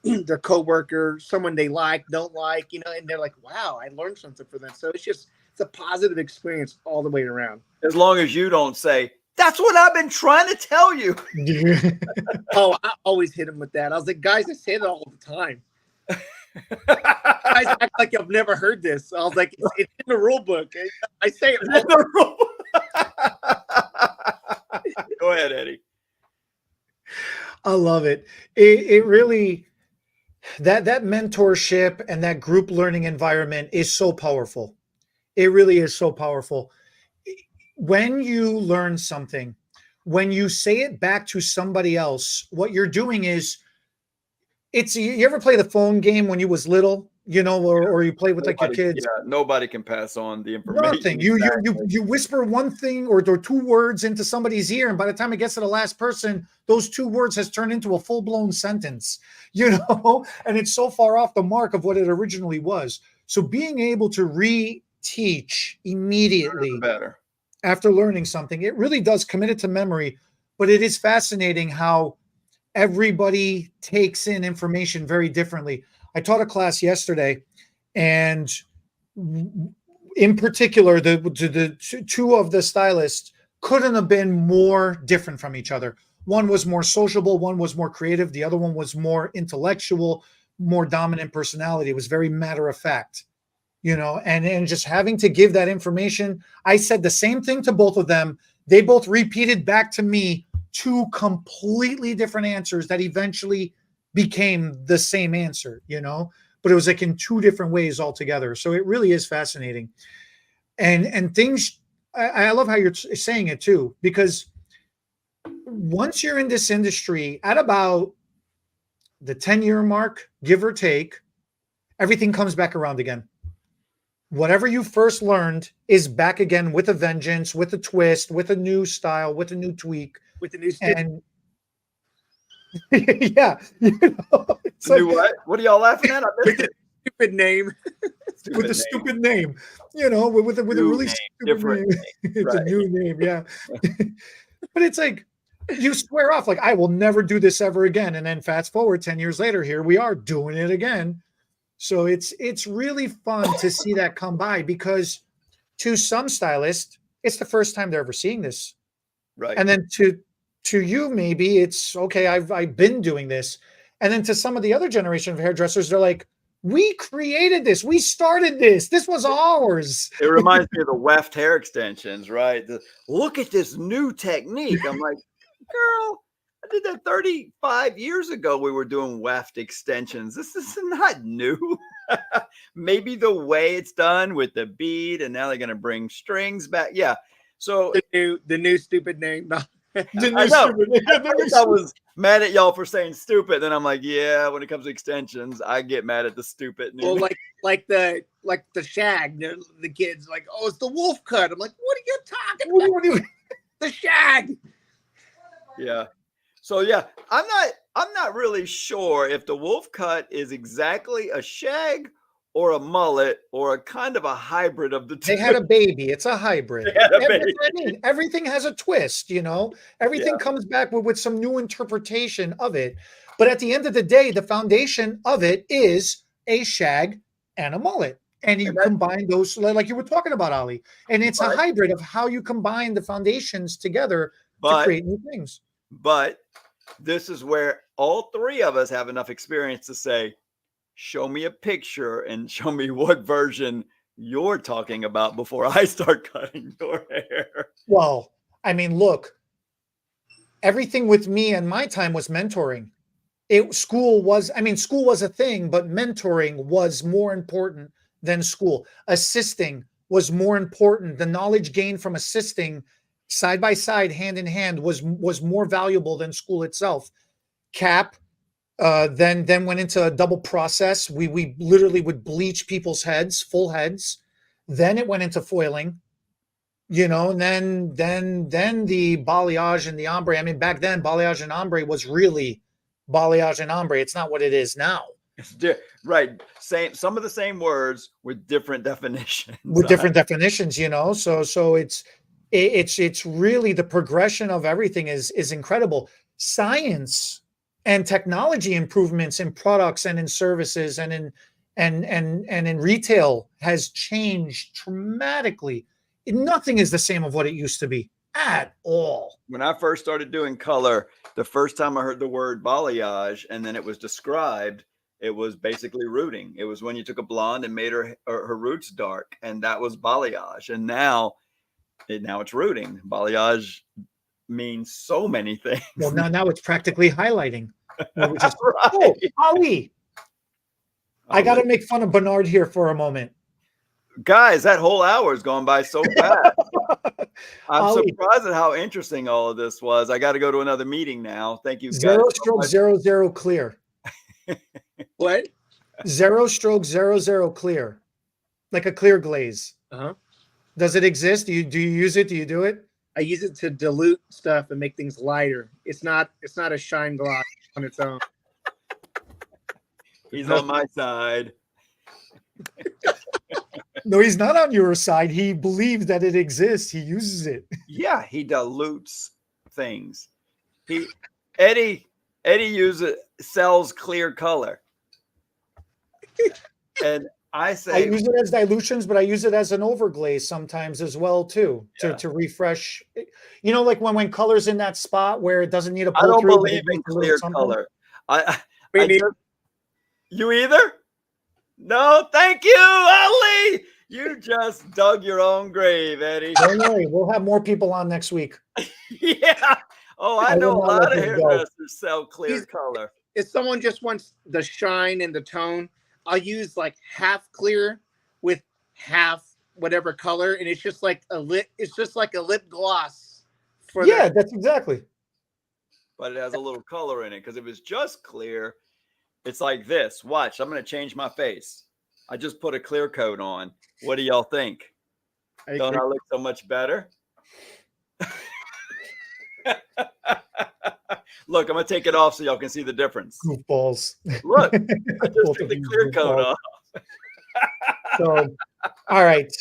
their coworker, someone they like, don't like, and they're like, wow, I learned something from them. So it's a positive experience all the way around. As long as you don't say, that's what I've been trying to tell you. Oh, I always hit them with that. I was like, guys, I say that all the time. Guys act like I've never heard this. I was like, it's in the rule book. I say it all the rule. Go ahead, Eddie. I love it. It really, that mentorship and that group learning environment is so powerful. It really is so powerful. When you learn something, when you say it back to somebody else, what you're doing is, you ever play the phone game when you was little, or you play with like your kids? Yeah, nobody can pass on the information. Nothing. You whisper one thing or two words into somebody's ear, and by the time it gets to the last person, those 2 words has turned into a full-blown sentence, and it's so far off the mark of what it originally was. So being able to reteach immediately better after learning something, it really does commit it to memory. But it is fascinating how everybody takes in information very differently. I taught a class yesterday, and in particular, the 2 of the stylists couldn't have been more different from each other. One was more sociable, one was more creative, the other one was more intellectual, more dominant personality. It was very matter of fact, and just having to give that information. I said the same thing to both of them. They both repeated back to me 2 completely different answers that eventually became the same answer, but it was like in 2 different ways altogether. So it really is fascinating. And things, I love how you're saying it too, because once you're in this industry at about the 10-year mark, give or take, everything comes back around again. Whatever you first learned is back again with a vengeance, with a twist, with a new style, with a new tweak, with the new and yeah, it's like, what are y'all laughing at? Stupid name. With a stupid name, with a really different name. It's a new name, yeah. But it's like you swear off, like, I will never do this ever again, and then fast forward 10 years later, here we are doing it again. So it's really fun to see that come by, because to some stylists, it's the first time they're ever seeing this. Right. And then to you, maybe it's okay, I've been doing this. And then to some of the other generation of hairdressers, they're like, we created this. We started this. This was ours. It reminds me of the weft hair extensions, right? Look at this new technique. I'm like, girl, I did that 35 years ago. We were doing weft extensions. This is not new. Maybe the way it's done with the bead, and now they're going to bring strings back. Yeah. So The new stupid name. No. The I new know. stupid- At first I was mad at y'all for saying stupid. Then I'm like, yeah, when it comes to extensions, I get mad at the stupid. Well, like the shag. The kids like, oh, it's the wolf cut. I'm like, what are you talking about? What do you- The shag. Yeah. So yeah, I'm not really sure if the wolf cut is exactly a shag or a mullet or a kind of a hybrid of the two. They had a baby. It's a hybrid. They had a That's baby. what I mean. Everything has a twist, you know. Everything comes back with some new interpretation of it. But at the end of the day, the foundation of it is a shag and a mullet. And you combine those, like you were talking about, Ali. And it's a hybrid of how you combine the foundations together to create new things. But this is where all three of us have enough experience to say, show me a picture and show me what version you're talking about before I start cutting your hair. Well, I mean, look, everything with me and my time was mentoring. School was a thing, but mentoring was more important than school. Assisting was more important. The knowledge gained from assisting side by side, hand in hand, was more valuable than school itself. Cap, then went into a double process. We literally would bleach people's heads, full heads. Then it went into foiling, you know, and then the balayage and the ombre. I mean, back then balayage and ombre was really balayage and ombre. It's not what it is now. Right. Some of the same words with different definitions. With different definitions, you know. So it's really the progression of everything is incredible. Science and technology improvements in products and in services and in retail has changed dramatically. Nothing is the same of what it used to be at all. When I first started doing color, the first time I heard the word balayage and then it was described, it was basically rooting. It was when you took a blonde and made her roots dark, and that was balayage. And now it's rooting. Balayage means so many things. Well, now it's practically highlighting. Which is, Right. Oh, Ali, I got to make fun of Bernard here for a moment. Guys, that whole hour has gone by so fast. I'm Ali, surprised at how interesting all of this was. I got to go to another meeting now. Thank you, guys. 0 clear. What? 0 clear, like a clear glaze. Uh-huh. Does it exist? Do you use it? Do you do it? I use it to dilute stuff and make things lighter. It's not a shine gloss on its own. He's on my side. No, he's not on your side. He believes that it exists. He uses it. Yeah, he dilutes things. Eddie sells clear color. And I use it as dilutions, but I use it as an overglaze sometimes as well too, to refresh. You know, like when color's in that spot where it doesn't need a pull I don't through, believe in clear color. You either? No, thank you, Ali. You just dug your own grave, Eddie. Don't worry, we'll have more people on next week. Yeah. Oh, I know a lot of hairdressers sell clear color. If someone just wants the shine and the tone, I'll use like half clear with half whatever color, and it's just like a lip. It's just like a lip gloss. That's exactly. But it has a little color in it, because if it's just clear, it's like this. Watch, I'm going to change my face. I just put a clear coat on. What do y'all think? Don't I look so much better? Look, I'm going to take it off so y'all can see the difference. Goofballs. Look, I just took the clear coat off. So, all right.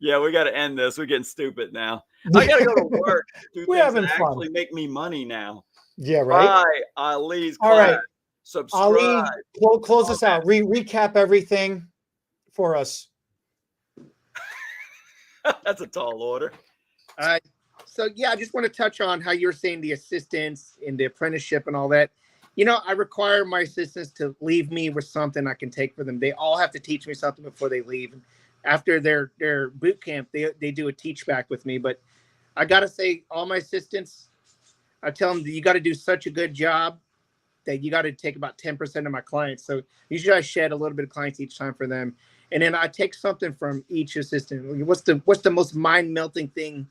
Yeah, we got to end this. We're getting stupid now. I got to go to work. We're having fun. Actually make me money now. Yeah, right. Buy Ali's class. All right. Subscribe. Ali, close us out. Recap everything for us. That's a tall order. So yeah, I just want to touch on how you're saying the assistants in the apprenticeship and all that. You know, I require my assistants to leave me with something I can take for them. They all have to teach me something before they leave. After their boot camp, they do a teach back with me. But I gotta say, all my assistants, I tell them that you got to do such a good job that you got to take about 10% of my clients. So usually I shed a little bit of clients each time for them. And then I take something from each assistant. What's the most mind melting thing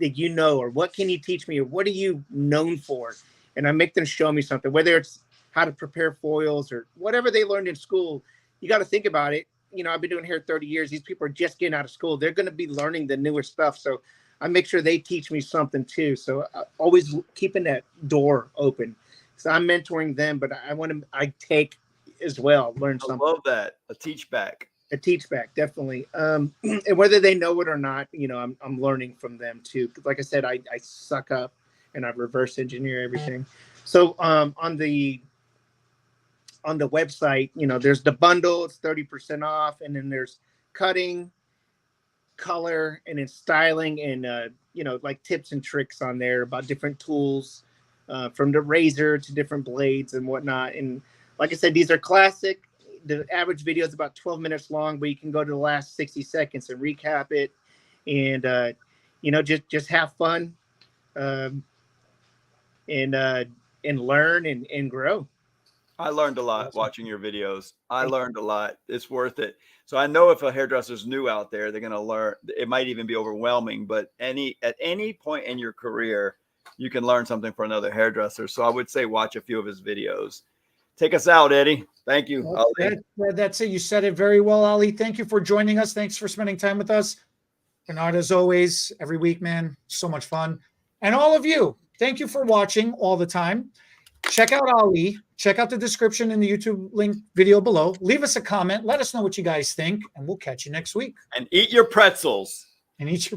that you know, or what can you teach me, or what are you known for? And I make them show me something, whether it's how to prepare foils or whatever they learned in school. You got to think about it. You know, I've been doing hair 30 years. These people are just getting out of school. They're going to be learning the newer stuff. So I make sure they teach me something too. So always keeping that door open. So I'm mentoring them, but I take as well, learn something. I love that. A teach back. A teach back, definitely. And whether they know it or not, you know, I'm learning from them too. Like I said, I suck up and I reverse engineer everything. So on the website, you know, there's the bundle, it's 30% off, and then there's cutting, color, and then styling, and you know, like tips and tricks on there about different tools, from the razor to different blades and whatnot. And like I said, these are classic. The average video is about 12 minutes long, but you can go to the last 60 seconds and recap it, and you know, just have fun, and learn and grow. I learned a lot watching your videos. I learned a lot. It's worth it. So I know if a hairdresser's new out there, they're going to learn. It might even be overwhelming, but at any point in your career, you can learn something from another hairdresser. So I would say watch a few of his videos. Take us out, Eddie. Thank you. That's it. You said it very well, Ali. Thank you for joining us. Thanks for spending time with us. Bernard, as always, every week, man, so much fun. And all of you, thank you for watching all the time. Check out Ali. Check out the description in the YouTube link video below. Leave us a comment. Let us know what you guys think, and we'll catch you next week. And eat your pretzels. And eat your